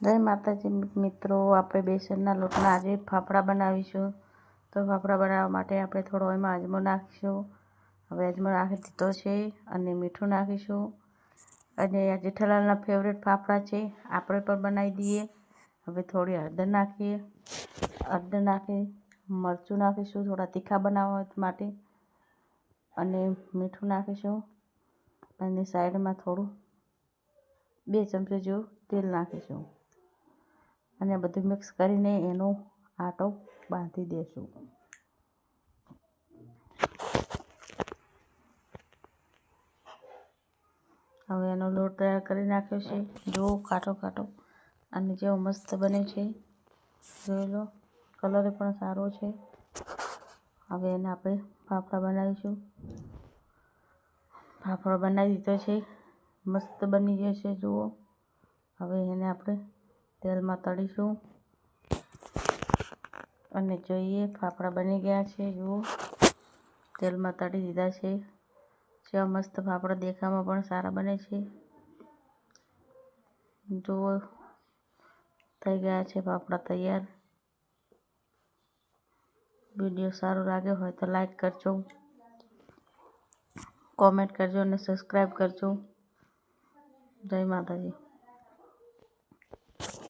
જય માતાજી મિત્રો, આપણે બેસનના લોટના આજે ફાફડા બનાવીશું. તો ફાફડા બનાવવા માટે આપણે થોડો એમાં અજમો નાખીશું. હવે અજમો નાખી દીધો છે અને મીઠું નાખીશું. અને આ જેઠાલાલના ફેવરેટ ફાફડા છે, આપણે પણ બનાવી દઈએ. હવે થોડી હળદર નાખીએ. હળદર નાખી મરચું નાખીશું થોડા તીખા બનાવવા માટે, અને મીઠું નાખીશું. અને સાઈડમાં થોડું 2 ચમચી જેવું તેલ નાખીશું. અને બધું મિક્સ કરીને એનો આટો બાંધી દેશું. હવે એનો લોટ તૈયાર કરી નાખ્યો છે, જો કાટો કાટો, અને જેવો મસ્ત બને છે જોઈ લો. કલર પણ સારો છે. હવે એને આપણે ફાફડા બનાવીશું. ફાફડો બનાવી દીધો છે, મસ્ત બની ગયો છે જુઓ. હવે એને આપણે તેલમાં તળીશું અને જોઈએ ફાફડા બની ગયા છે જુઓ. તેલમાં તળી દીધા છે. જેવા મસ્ત ફાફડા દેખાવામાં પણ સારા બને છે જુઓ. થઈ ગયા છે ફાફડા તૈયાર. વિડીયો સારો લાગ્યો હોય તો લાઈક કરજો, કોમેન્ટ કરજો અને સબસ્ક્રાઈબ કરજો. જય માતાજી.